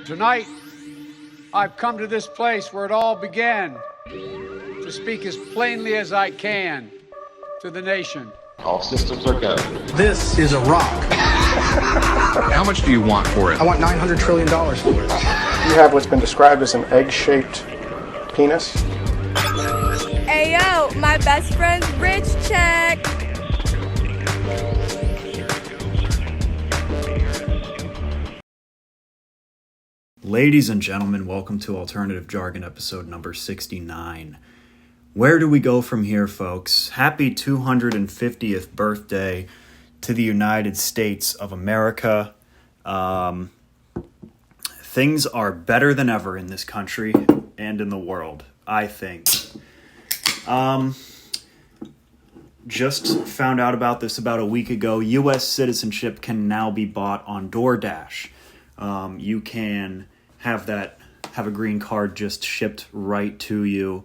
Tonight, I've come to this place where it all began to speak as plainly as I can to the nation. All systems are go. This is a rock. How much do you want for it? I want $900 trillion for it. You have what's been described as an egg-shaped penis. Hey yo, my best friend's rich check. Ladies and gentlemen, welcome to Alternative Jargon episode number 69. Where do we go from here, folks? Happy 250th birthday to the United States of America. Things are better than ever in this country and in the world, I think. Just found out about this about a week ago. U.S. citizenship can now be bought on DoorDash. You can have a green card just shipped right to you.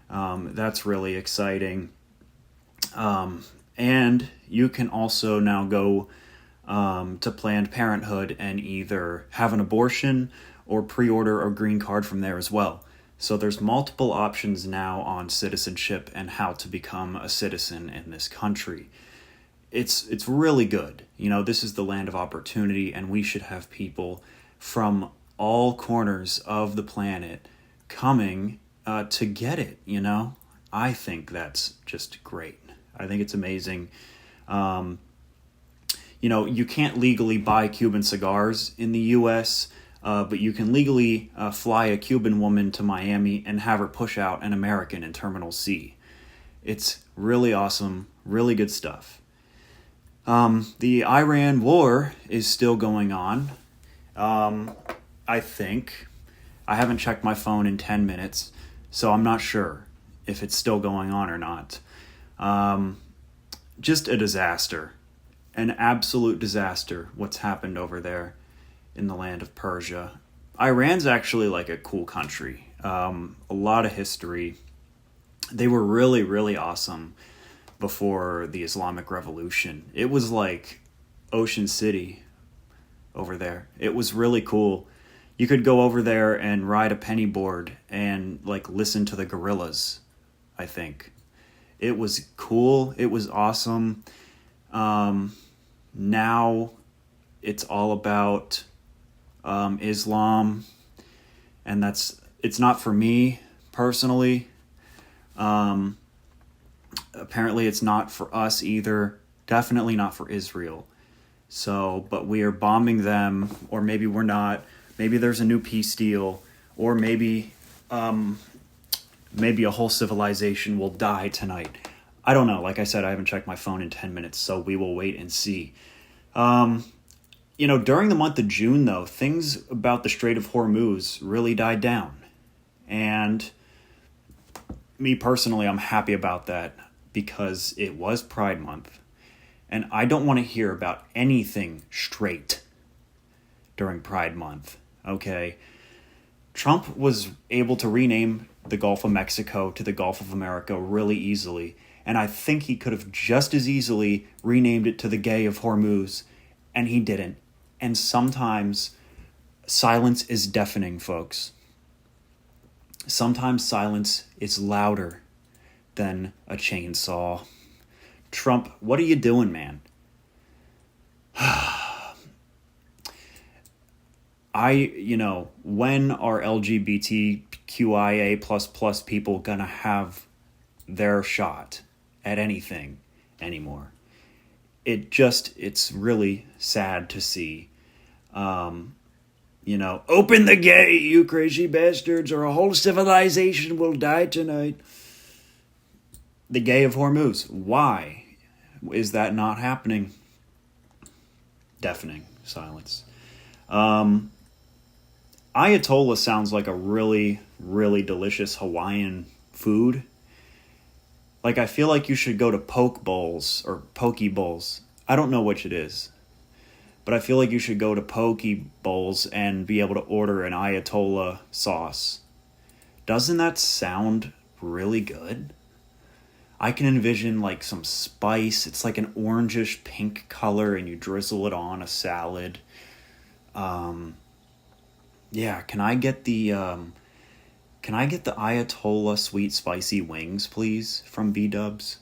That's really exciting. And you can also now go to Planned Parenthood and either have an abortion or pre-order a green card from there as well. So there's multiple options now on citizenship and how to become a citizen in this country. It's really good. You know, this is the land of opportunity, and we should have people from all corners of the planet coming to get it, you know? I think that's just great. I think it's amazing. You know, you can't legally buy Cuban cigars in the U.S., but you can legally fly a Cuban woman to Miami and have her push out an American in Terminal C. It's really awesome, really good stuff. The Iran war is still going on. I think. I haven't checked my phone in 10 minutes, so I'm not sure if it's still going on or not. Just a disaster. An absolute disaster, what's happened over there in the land of Persia. Iran's actually like a cool country. A lot of history. They were really, really awesome before the Islamic Revolution. It was like Ocean City over there. It was really cool. You could go over there and ride a penny board and like listen to the gorillas, I think. It was cool. It was awesome. Now it's all about Islam, and it's not for me personally. Apparently it's not for us either. Definitely not for Israel. So, but we are bombing them, or maybe we're not. Maybe there's a new peace deal, or maybe a whole civilization will die tonight. I don't know. Like I said, I haven't checked my phone in 10 minutes, so we will wait and see. You know, during the month of June, though, things about the Strait of Hormuz really died down. And me personally, I'm happy about that because it was Pride Month. And I don't want to hear about anything straight during Pride Month, okay? Trump was able to rename the Gulf of Mexico to the Gulf of America really easily, and I think he could have just as easily renamed it to the Gay of Hormuz, and he didn't. And sometimes silence is deafening, folks. Sometimes silence is louder than a chainsaw. Trump, what are you doing, man? When are LGBTQIA++ people gonna have their shot at anything anymore? It's really sad to see. Open the gate, you crazy bastards, or a whole civilization will die tonight. The Gay of Hormuz. Why is that not happening? Deafening silence. Ayatollah sounds like a really, really delicious Hawaiian food. Like, I feel like you should go to poke bowls or poke bowls. I don't know which it is. But I feel like you should go to poke bowls and be able to order an Ayatollah sauce. Doesn't that sound really good? I can envision like some spice. It's like an orangish pink color and you drizzle it on a salad. Yeah, can I get the Ayatollah sweet spicy wings, please, from B-dubs?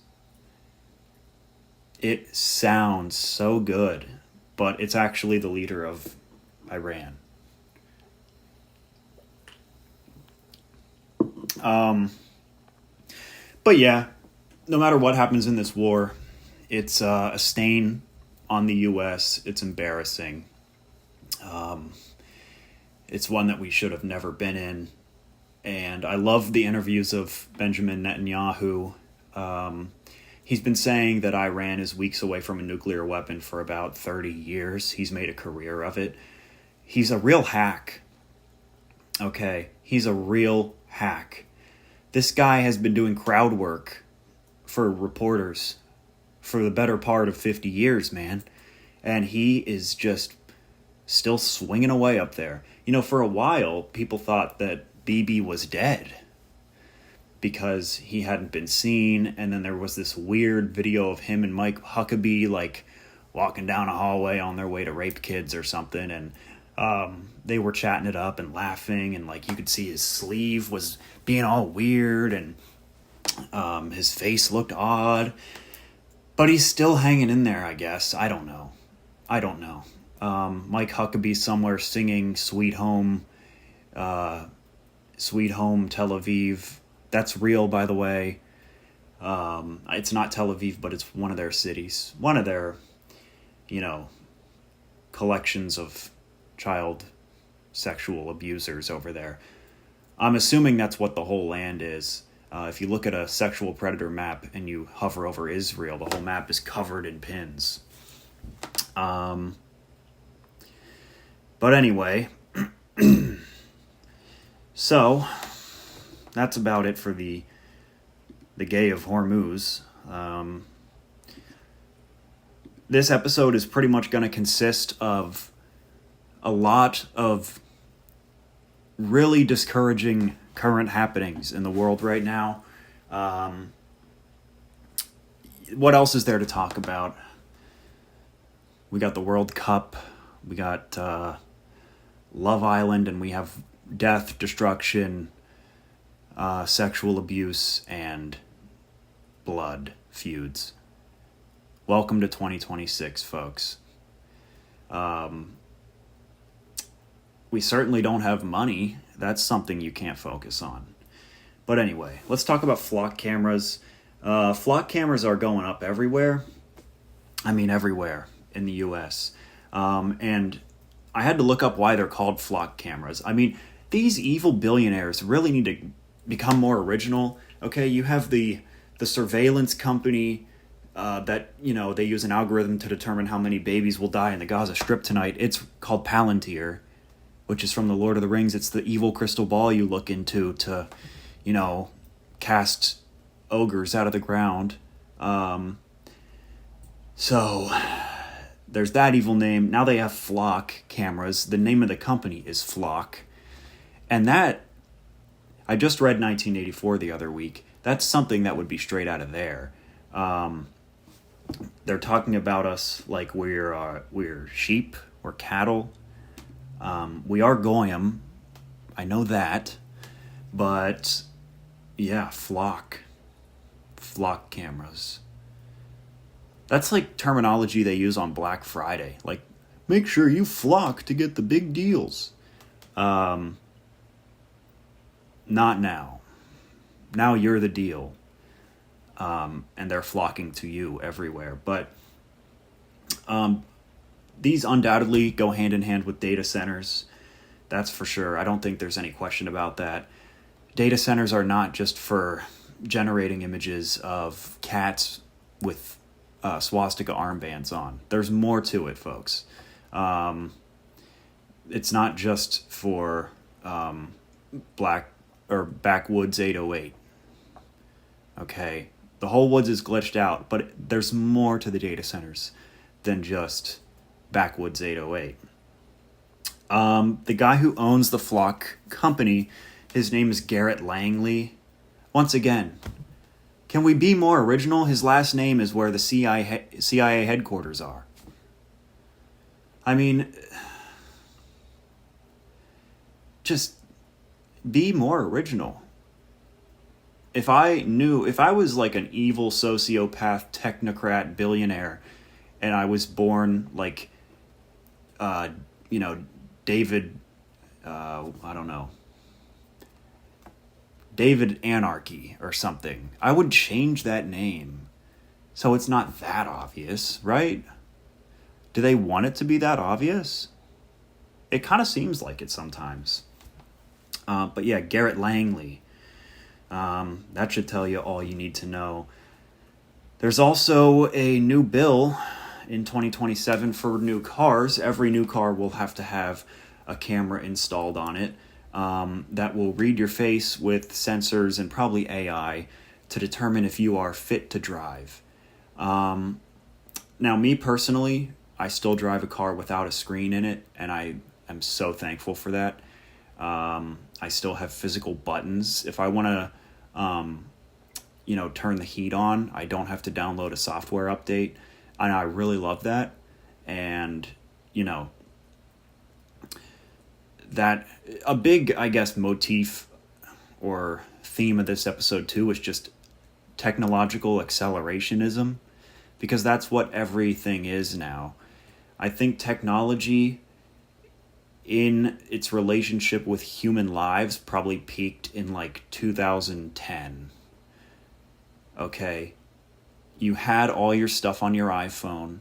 It sounds so good, but it's actually the leader of Iran. But yeah, no matter what happens in this war, it's a stain on the U.S. It's embarrassing. It's one that we should have never been in. And I love the interviews of Benjamin Netanyahu. He's been saying that Iran is weeks away from a nuclear weapon for about 30 years. He's made a career of it. He's a real hack. Okay, he's a real hack. This guy has been doing crowd work for reporters for the better part of 50 years, man. And he is just still swinging away up there. You know, for a while, people thought that Bibi was dead because he hadn't been seen, and then there was this weird video of him and Mike Huckabee like walking down a hallway on their way to rape kids or something, and they were chatting it up and laughing, and like you could see his sleeve was being all weird, and his face looked odd, but he's still hanging in there, I guess. I don't know. Mike Huckabee somewhere singing Sweet Home Tel Aviv. That's real, by the way. It's not Tel Aviv, but it's one of their cities. One of their, collections of child sexual abusers over there. I'm assuming that's what the whole land is. If you look at a sexual predator map and you hover over Israel, the whole map is covered in pins. But anyway, so that's about it for the Gay of Hormuz. This episode is pretty much going to consist of a lot of really discouraging current happenings in the world right now. What else is there to talk about? We got the World Cup, we got Love Island, and we have death, destruction, sexual abuse, and blood feuds. Welcome to 2026, folks. We certainly don't have money. That's something you can't focus on. But anyway, let's talk about flock cameras. Flock cameras are going up everywhere. I mean, everywhere in the U.S. And I had to look up why they're called flock cameras. I mean, these evil billionaires really need to become more original. Okay, you have the surveillance company that, they use an algorithm to determine how many babies will die in the Gaza Strip tonight. It's called Palantir, which is from the Lord of the Rings. It's the evil crystal ball you look into to, cast ogres out of the ground. So there's that evil name. Now they have flock cameras. The name of the company is Flock. And that, I just read 1984 the other week. That's something that would be straight out of there. They're talking about us like we're sheep, we're cattle. We are goyim. I know that. But yeah, flock cameras. That's like terminology they use on Black Friday. Like, make sure you flock to get the big deals. Not now. Now you're the deal. And they're flocking to you everywhere. But these undoubtedly go hand in hand with data centers. That's for sure. I don't think there's any question about that. Data centers are not just for generating images of cats with swastika armbands on. There's more to it, folks. It's not just for Backwoods 808. Okay, the whole woods is glitched out, but there's more to the data centers than just Backwoods 808. The guy who owns the Flock company, his name is Garrett Langley. Once again, can we be more original? His last name is where the CIA headquarters are. I mean, just be more original. If I was like an evil sociopath, technocrat, billionaire, and I was born like, David, I don't know, David Anarchy or something, I would change that name so it's not that obvious, right? Do they want it to be that obvious? It kind of seems like it sometimes. But yeah, Garrett Langley. That should tell you all you need to know. There's also a new bill in 2027 for new cars. Every new car will have to have a camera installed on it that will read your face with sensors and probably AI to determine if you are fit to drive. Now, me personally, I still drive a car without a screen in it, and I am so thankful for that. I still have physical buttons. If I want to, turn the heat on, I don't have to download a software update. And I really love that. And, that a big, I guess, motif or theme of this episode too is just technological accelerationism, because that's what everything is now. I think technology in its relationship with human lives probably peaked in like 2010. Okay. You had all your stuff on your iPhone.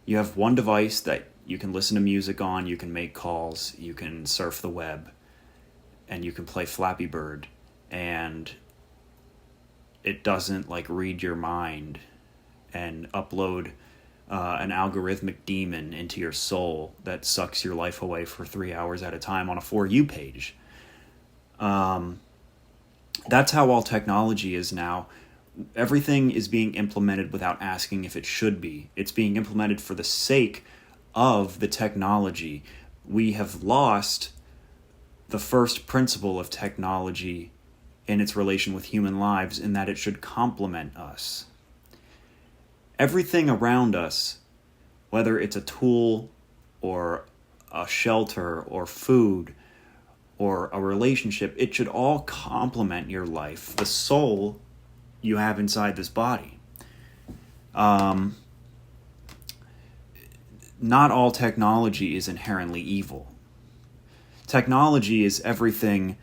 You have one device that you can listen to music on, you can make calls, you can surf the web, and you can play Flappy Bird, and it doesn't like read your mind and upload an algorithmic demon into your soul that sucks your life away for 3 hours at a time on a For You page. That's how all technology is now. Everything is being implemented without asking if it should be. It's being implemented for the sake of the technology. We have lost the first principle of technology in its relation with human lives, in that it should complement us. Everything around us, whether it's a tool or a shelter or food or a relationship, it should all complement your life, the soul you have inside this body. Not all technology is inherently evil. Technology is everything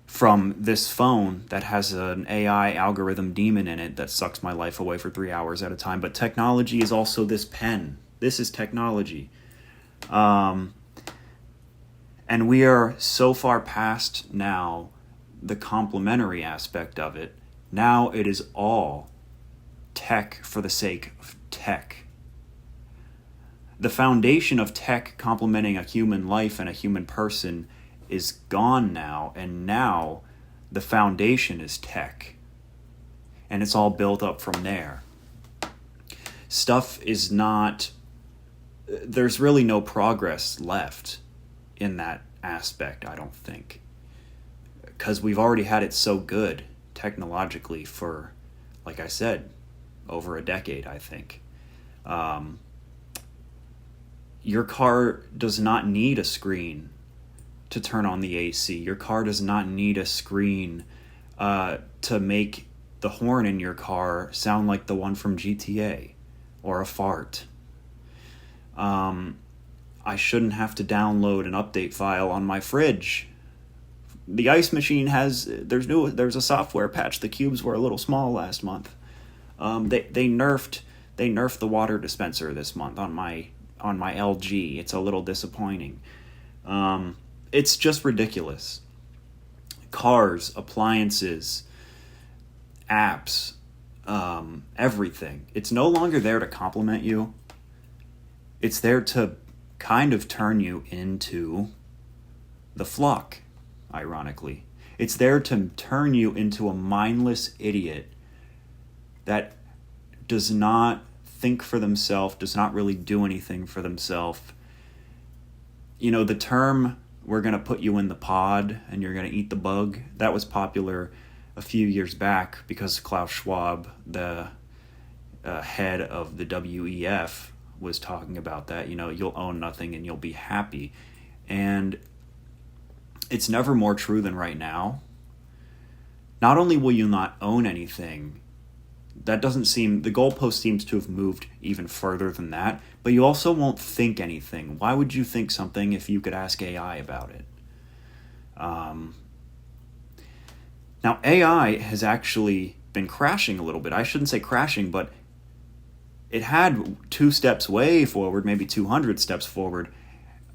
from this phone that has an AI algorithm demon in it that sucks my life away for 3 hours at a time. But technology is also this pen. This is technology. And we are so far past now the complementary aspect of it. Now it is all tech for the sake of tech. The foundation of tech complementing a human life and a human person is gone now, and now the foundation is tech. And it's all built up from there. Stuff is not... There's really no progress left in that aspect, I don't think. Because we've already had it so good technologically for, like I said, over a decade, I think. Your car does not need a screen to turn on the AC. Your car does not need a screen to make the horn in your car sound like the one from GTA or a fart. I shouldn't have to download an update file on my fridge. The ice machine there's a software patch. The cubes were a little small last month. They nerfed the water dispenser this month on my LG. It's a little disappointing. It's just ridiculous. Cars, appliances, apps, everything. It's no longer there to complement you. It's there to kind of turn you into the flock, ironically. It's there to turn you into a mindless idiot that does not think for themselves, does not really do anything for themselves. You know, the term, we're going to put you in the pod and you're going to eat the bug, that was popular a few years back because Klaus Schwab, the head of the WEF, was talking about that. You know, you'll own nothing and you'll be happy. And it's never more true than right now. Not only will you not own anything, that doesn't seem, the goalpost seems to have moved even further than that, but you also won't think anything. Why would you think something if you could ask AI about it? Now, AI has actually been crashing a little bit. I shouldn't say crashing, but it had 2 steps way forward, maybe 200 steps forward,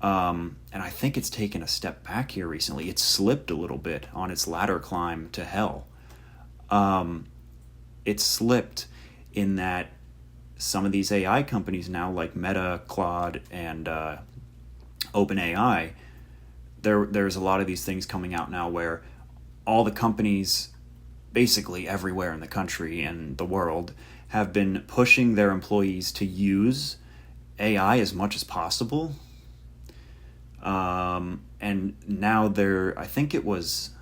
and I think it's taken a step back here recently. It's slipped a little bit on its ladder climb to hell. It slipped in that some of these AI companies now, like Meta, Claude, and OpenAI, there's a lot of these things coming out now where all the companies, basically everywhere in the country and the world, have been pushing their employees to use AI as much as possible. And now I think it was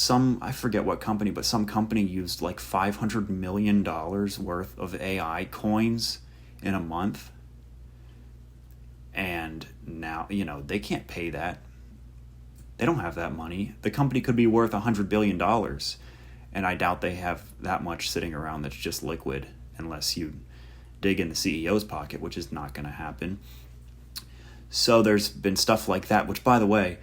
I forget what company, but some company used like $500 million worth of AI coins in a month. And now, they can't pay that. They don't have that money. The company could be worth $100 billion. And I doubt they have that much sitting around that's just liquid, unless you dig in the CEO's pocket, which is not going to happen. So there's been stuff like that, which, by the way,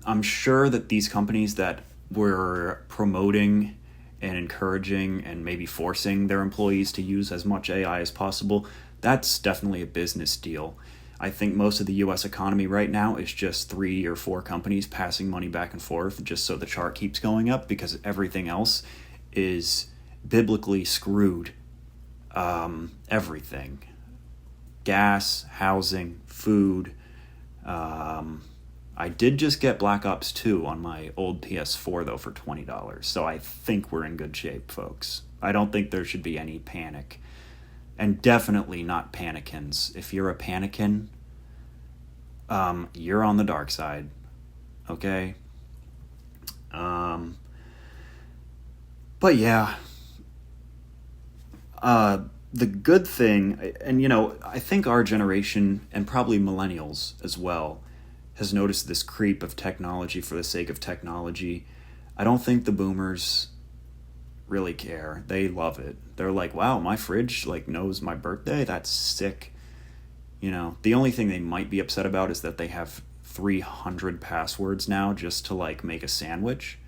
I'm sure that these companies that were promoting and encouraging and maybe forcing their employees to use as much AI as possible, that's definitely a business deal. I think most of the U.S. economy right now is just 3 or 4 companies passing money back and forth just so the chart keeps going up, because everything else is biblically screwed. Everything. Gas, housing, food. I did just get Black Ops 2 on my old PS4, though, for $20. So I think we're in good shape, folks. I don't think there should be any panic. And definitely not panicans. If you're a panican, you're on the dark side. Okay? But yeah. The good thing, and I think our generation, and probably millennials as well, has noticed this creep of technology for the sake of technology. I don't think the boomers really care. They love it. They're like, wow, my fridge knows my birthday? That's sick. The only thing they might be upset about is that they have 300 passwords now just to make a sandwich.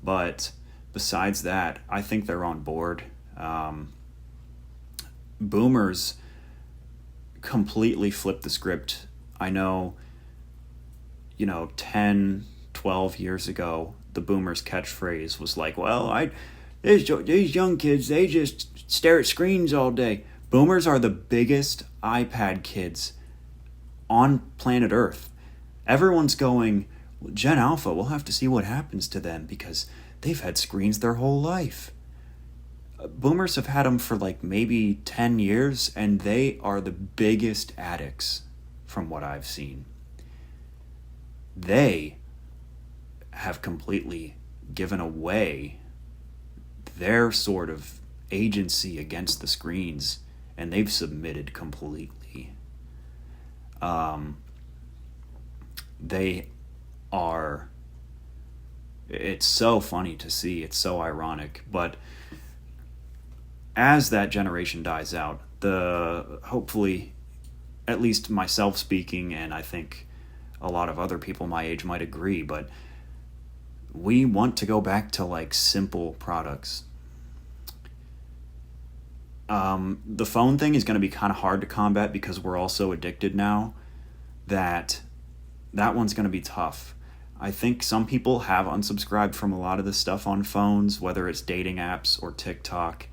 But besides that, I think they're on board. Boomers completely flipped the script. I know, 10, 12 years ago, the boomers' catchphrase was these young kids, they just stare at screens all day. Boomers are the biggest iPad kids on planet Earth. Everyone's going, Gen Alpha, we'll have to see what happens to them because they've had screens their whole life. Boomers have had them for maybe 10 years, and they are the biggest addicts from what I've seen. They have completely given away their sort of agency against the screens, and they've submitted completely. They are... It's so funny to see. It's so ironic. But as that generation dies out, hopefully, at least myself speaking, and I think a lot of other people my age might agree, but we want to go back to simple products. The phone thing is going to be kind of hard to combat because we're all so addicted now that one's going to be tough. I think some people have unsubscribed from a lot of the stuff on phones, whether it's dating apps or TikTok.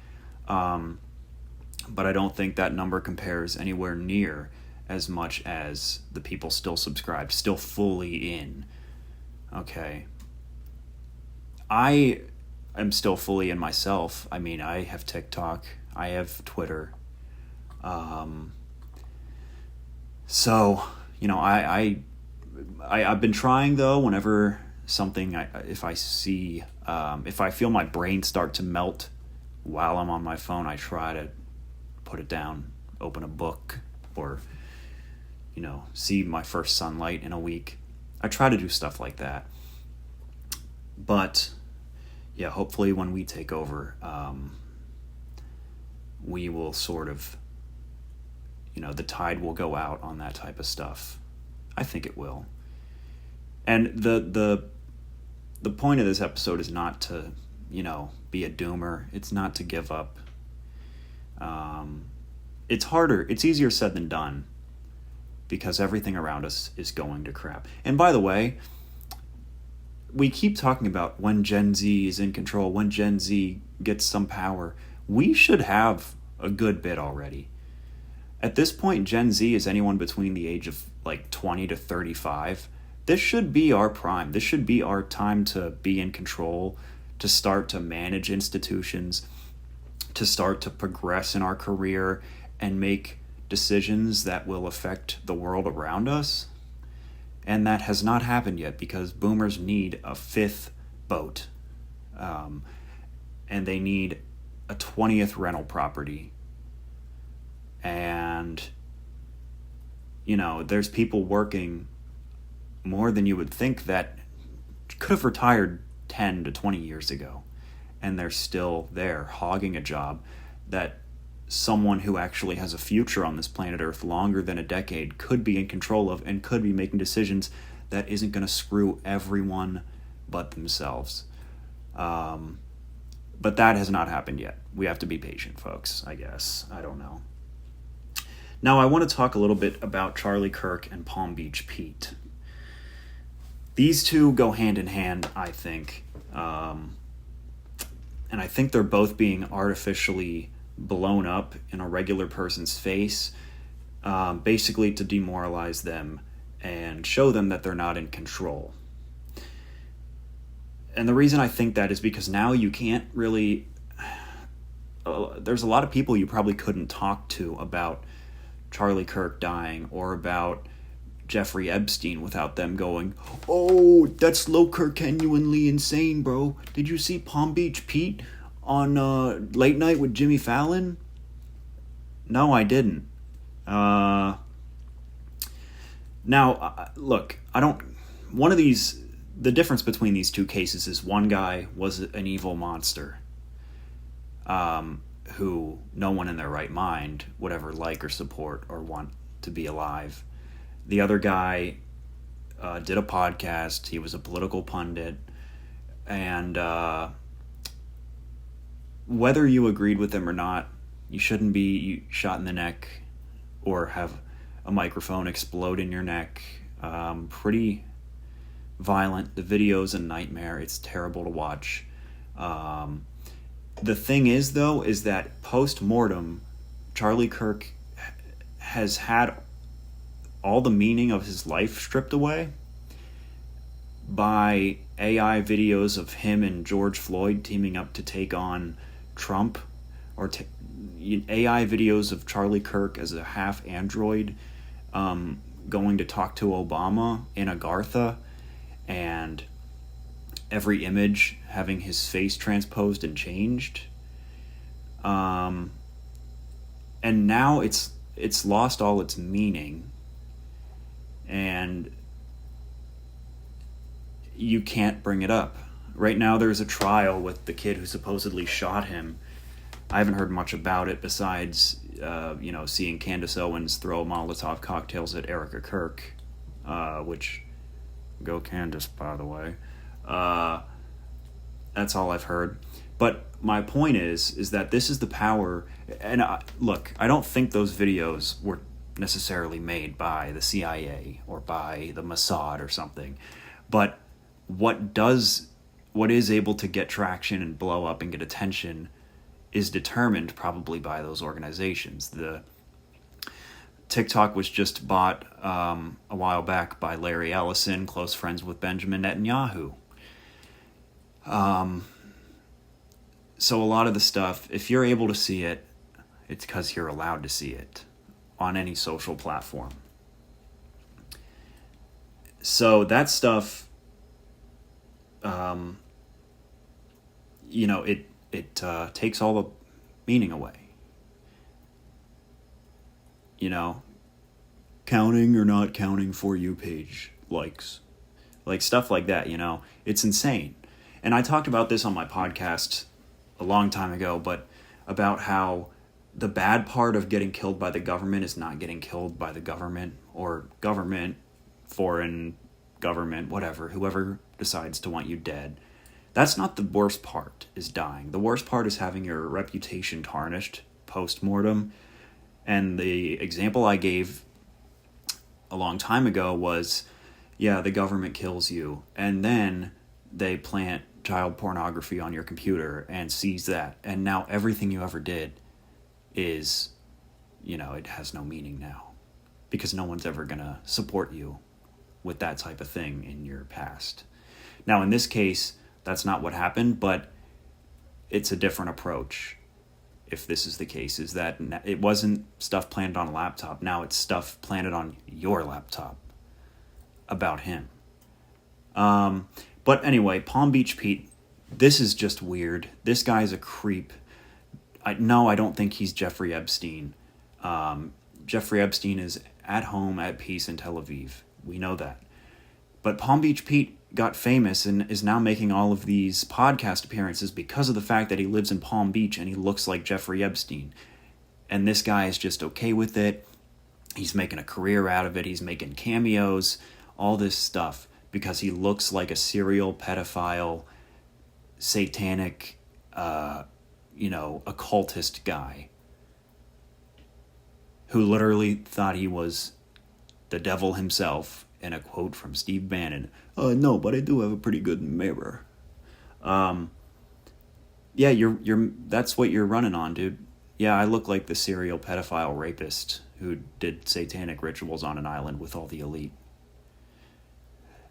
But I don't think that number compares anywhere near as much as the people still subscribed, still fully in. Okay. I am still fully in myself. I mean, I have TikTok. I have Twitter. So, I've been trying, though, whenever something, if I feel my brain start to melt while I'm on my phone, I try to put it down, open a book, or, see my first sunlight in a week. I try to do stuff like that. But yeah, hopefully when we take over, we will sort of, the tide will go out on that type of stuff. I think it will. And the point of this episode is not to, be a doomer. It's not to give up. It's harder. It's easier said than done because everything around us is going to crap. And by the way, we keep talking about when Gen Z is in control, when Gen Z gets some power. We should have a good bit already. At this point, Gen Z is anyone between the age of 20 to 35. This should be our prime. This should be our time to be in control, to start to manage institutions, to start to progress in our career and make decisions that will affect the world around us. And that has not happened yet because boomers need a fifth boat. And they need a 20th rental property. And, there's people working more than you would think that could have retired 10 to 20 years ago. And they're still there, hogging a job that someone who actually has a future on this planet Earth longer than a decade could be in control of and could be making decisions that isn't going to screw everyone but themselves. But that has not happened yet. We have to be patient, folks, I guess. I don't know. Now, I want to talk a little bit about Charlie Kirk and Palm Beach Pete. These two go hand in hand, I think. And I think they're both being artificially blown up in a regular person's face, basically to demoralize them and show them that they're not in control. And the reason I think that is because now you can't really... there's a lot of people you probably couldn't talk to about Charlie Kirk dying or about Jeffrey Epstein without them going, "Oh, that's low-Kirk-genuinely insane, bro. Did you see Palm Beach Pete on Late Night with Jimmy Fallon?" No, I didn't. Now, look, the difference between these two cases is one guy was an evil monster, who no one in their right mind would ever like or support or want to be alive. The other guy did a podcast. He was a political pundit. And whether you agreed with him or not, you shouldn't be shot in the neck or have a microphone explode in your neck. Pretty violent. The video's a nightmare. It's terrible to watch. The thing is, though, is that post-mortem, Charlie Kirk has had all the meaning of his life stripped away by AI videos of him and George Floyd teaming up to take on Trump, or AI videos of Charlie Kirk as a half android going to talk to Obama in Agartha, and every image having his face transposed and changed. And now it's lost all its meaning, and you can't bring it up. Right now there's a trial with the kid who supposedly shot him. I haven't heard much about it besides, seeing Candace Owens throw Molotov cocktails at Erica Kirk, which, go Candace, by the way. That's all I've heard. But my point is that this is the power. And look, I don't think those videos were necessarily made by the CIA or by the Mossad or something. But what is able to get traction and blow up and get attention is determined probably by those organizations. The TikTok was just bought a while back by Larry Ellison, close friends with Benjamin Netanyahu. So a lot of the stuff, if you're able to see it, it's because you're allowed to see it on any social platform. So that stuff, it takes all the meaning away. Counting or not counting For You page likes. Like, stuff like that, It's insane. And I talked about this on my podcast a long time ago, but about how the bad part of getting killed by the government is not getting killed by the government or government, foreign government, whatever, whoever decides to want you dead. That's not the worst part, is dying. The worst part is having your reputation tarnished post-mortem. And the example I gave a long time ago was, yeah, the government kills you, and then they plant child pornography on your computer and seize that. And now everything you ever did is, it has no meaning now. Because no one's ever going to support you with that type of thing in your past. Now, in this case, that's not what happened, but it's a different approach. If this is the case, is that it wasn't stuff planted on a laptop. Now it's stuff planted on your laptop about him. But anyway, Palm Beach Pete, this is just weird. This guy's a creep. I don't think he's Jeffrey Epstein. Jeffrey Epstein is at home at peace in Tel Aviv. We know that. But Palm Beach Pete got famous and is now making all of these podcast appearances because of the fact that he lives in Palm Beach and he looks like Jeffrey Epstein. And this guy is just okay with it. He's making a career out of it. He's making cameos, all this stuff, because he looks like a serial pedophile, satanic, occultist guy who literally thought he was the devil himself. And a quote from Steve Bannon, no, but I do have a pretty good mirror. Yeah, that's what you're running on, dude. Yeah, I look like the serial pedophile rapist who did satanic rituals on an island with all the elite.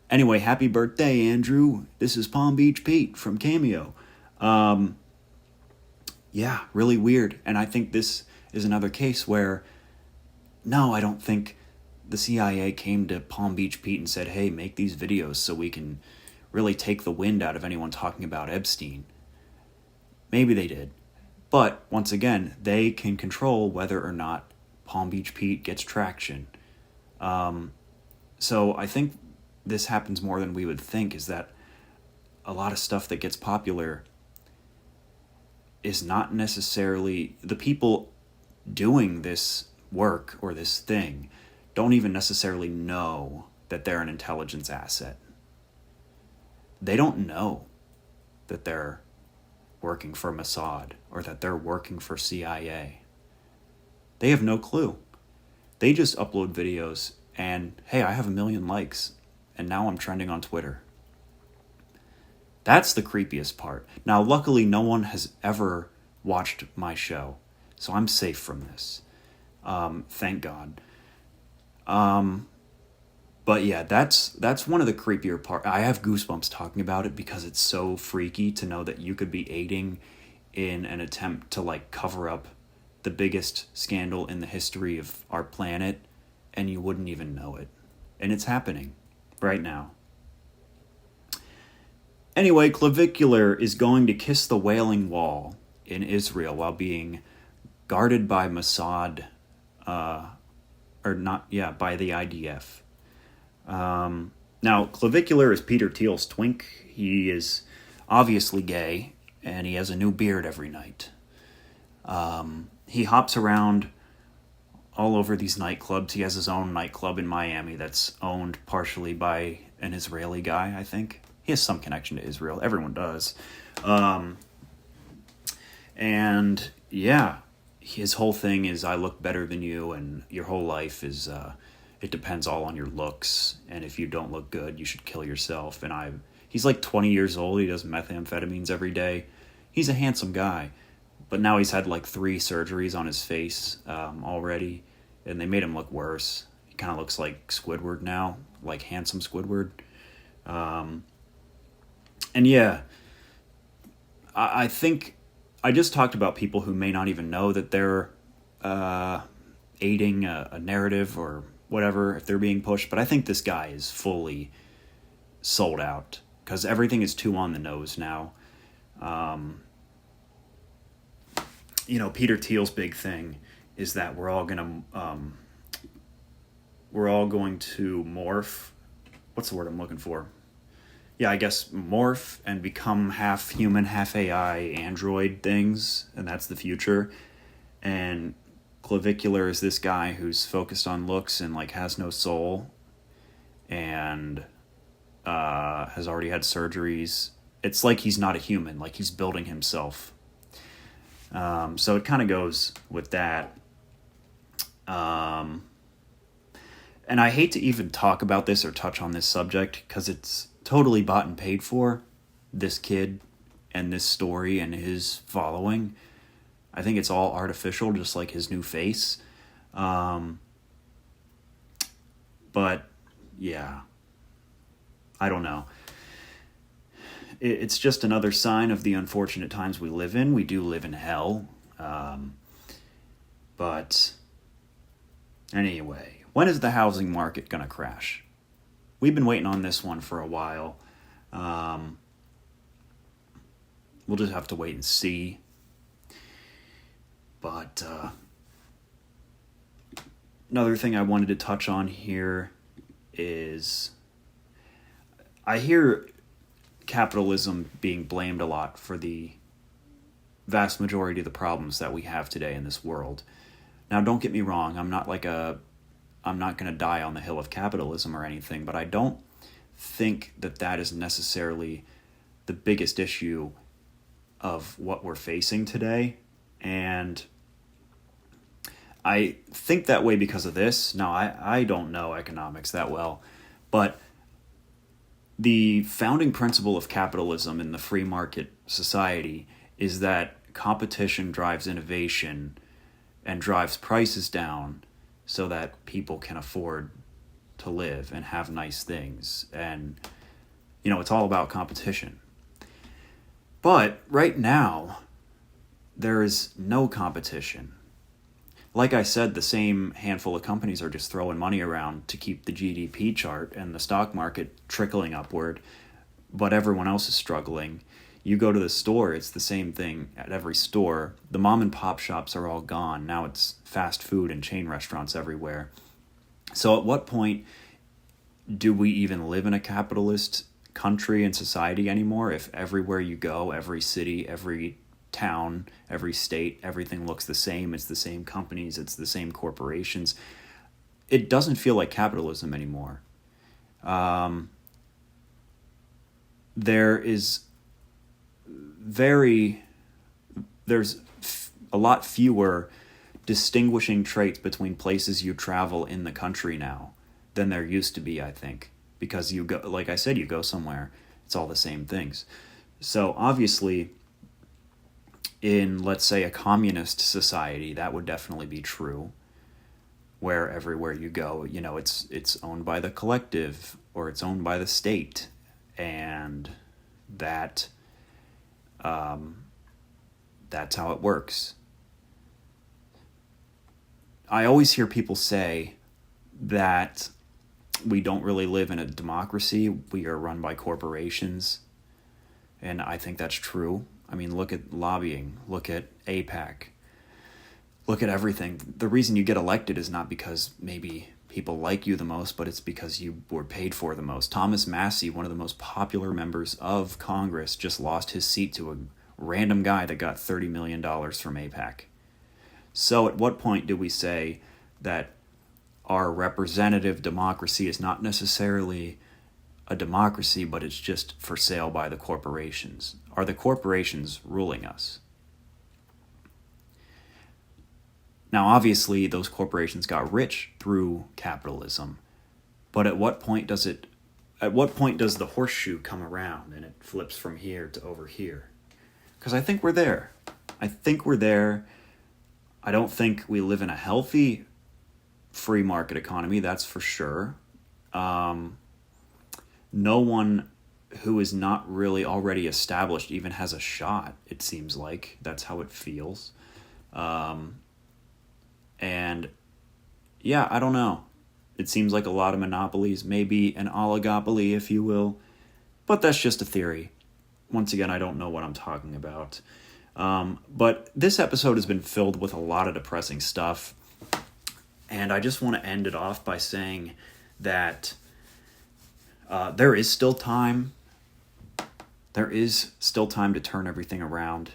Anyway, happy birthday, Andrew. This is Palm Beach Pete from Cameo. Yeah, really weird. And I think this is another case where, no, I don't think the CIA came to Palm Beach Pete and said, hey, make these videos so we can really take the wind out of anyone talking about Epstein. Maybe they did. But, once again, they can control whether or not Palm Beach Pete gets traction. So I think this happens more than we would think, is that a lot of stuff that gets popular is not necessarily... The people doing this work or this thing don't even necessarily know that they're an intelligence asset. They don't know that they're working for Mossad or that they're working for CIA. They have no clue. They just upload videos and, hey, I have 1 million likes and now I'm trending on Twitter. That's the creepiest part. Now, luckily, no one has ever watched my show, so I'm safe from this. Thank God. But yeah, that's one of the creepier parts. I have goosebumps talking about it because it's so freaky to know that you could be aiding in an attempt to cover up the biggest scandal in the history of our planet and you wouldn't even know it. And it's happening right now. Anyway, Clavicular is going to kiss the Wailing Wall in Israel while being guarded by Mossad, by the IDF. Now, Clavicular is Peter Thiel's twink. He is obviously gay, and he has a new beard every night. He hops around all over these nightclubs. He has his own nightclub in Miami that's owned partially by an Israeli guy, I think. He has some connection to Israel. Everyone does. And, yeah, his whole thing is, I look better than you, and your whole life is... it depends all on your looks, and if you don't look good, you should kill yourself. And he's 20 years old. He does methamphetamines every day. He's a handsome guy, but now he's had 3 surgeries on his face already, and they made him look worse. He kind of looks like Squidward now, like handsome Squidward. And yeah, I think I just talked about people who may not even know that they're aiding a narrative or whatever, if they're being pushed. But I think this guy is fully sold out because everything is too on the nose now. Peter Thiel's big thing is that we're all going to morph. What's the word I'm looking for? yeah, I guess morph and become half human, half AI android things, and that's the future. And Clavicular is this guy who's focused on looks and like has no soul, and has already had surgeries. It's like he's not a human, like he's building himself. So it kind of goes with that. And I hate to even talk about this or touch on this subject because it's totally bought and paid for, this kid and this story and his following. I think it's all artificial, just like his new face. But yeah, I don't know. It's just another sign of the unfortunate times we live in. We do live in hell. But anyway, when is the housing market going to crash? We've been waiting on this one for a while. We'll just have to wait and see. But another thing I wanted to touch on here is I hear capitalism being blamed a lot for the vast majority of the problems that we have today in this world. Now, don't get me wrong, I'm not going to die on the hill of capitalism or anything, but I don't think that is necessarily the biggest issue of what we're facing today. And I think that way because of this. Now, I don't know economics that well, but the founding principle of capitalism in the free market society is that competition drives innovation and drives prices down so that people can afford to live and have nice things. And, it's all about competition. But right now, there is no competition. Like I said, the same handful of companies are just throwing money around to keep the GDP chart and the stock market trickling upward, but everyone else is struggling. You go to the store, it's the same thing at every store. The mom and pop shops are all gone. Now it's fast food and chain restaurants everywhere. So at what point do we even live in a capitalist country and society anymore if everywhere you go, every city, every town, every state, everything looks the same? It's the same companies, it's the same corporations. It doesn't feel like capitalism anymore. There's a lot fewer distinguishing traits between places you travel in the country now than there used to be, I think. Because you go, like I said, you go somewhere, it's all the same things. So obviously, in, let's say, a communist society, that would definitely be true, where everywhere you go, it's owned by the collective or it's owned by the state, and that's how it works. I always hear people say that we don't really live in a democracy, we are run by corporations, and I think that's true. I mean, look at lobbying, look at AIPAC, look at everything. The reason you get elected is not because maybe people like you the most, but it's because you were paid for the most. Thomas Massey, one of the most popular members of Congress, just lost his seat to a random guy that got $30 million from AIPAC. So at what point do we say that our representative democracy is not necessarily a democracy, but it's just for sale by the corporations? Are the corporations ruling us? Now, obviously, those corporations got rich through capitalism, but at what point does the horseshoe come around and it flips from here to over here? Because I think we're there. I don't think we live in a healthy free market economy, that's for sure. No one who is not really already established even has a shot, it seems like. That's how it feels. And yeah, I don't know. It seems like a lot of monopolies, maybe an oligopoly, if you will. But that's just a theory. Once again, I don't know what I'm talking about. But this episode has been filled with a lot of depressing stuff. And I just want to end it off by saying that there is still time. there is still time to turn everything around.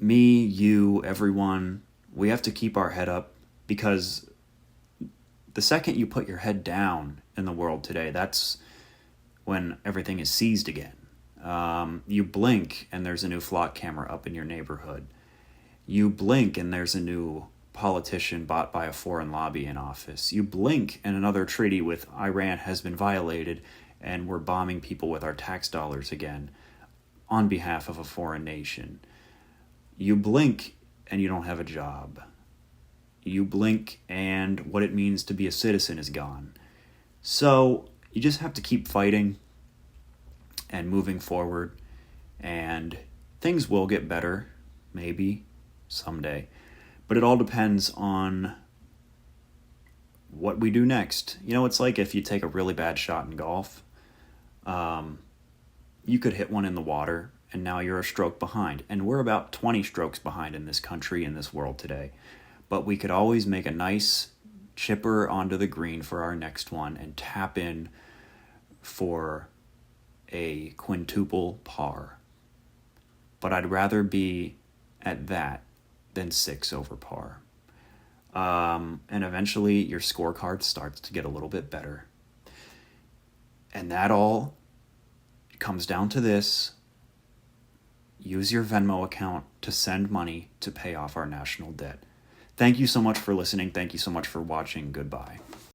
Me, you, everyone, we have to keep our head up, because the second you put your head down in the world today, that's when everything is seized again. You blink and there's a new flock camera up in your neighborhood. You blink and there's a new politician bought by a foreign lobby in office. You blink and another treaty with Iran has been violated, and we're bombing people with our tax dollars again on behalf of a foreign nation. You blink and you don't have a job. You blink and what it means to be a citizen is gone. So you just have to keep fighting and moving forward, and things will get better, maybe, someday. But it all depends on what we do next. You know, it's like if you take a really bad shot in golf, you could hit one in the water, and now you're a stroke behind. And we're about 20 strokes behind in this country, in this world today. But we could always make a nice chipper onto the green for our next one and tap in for a quintuple par. But I'd rather be at that than 6 over par. And eventually your scorecard starts to get a little bit better. And that all comes down to this: use your Venmo account to send money to pay off our national debt. Thank you so much for listening. Thank you so much for watching. Goodbye.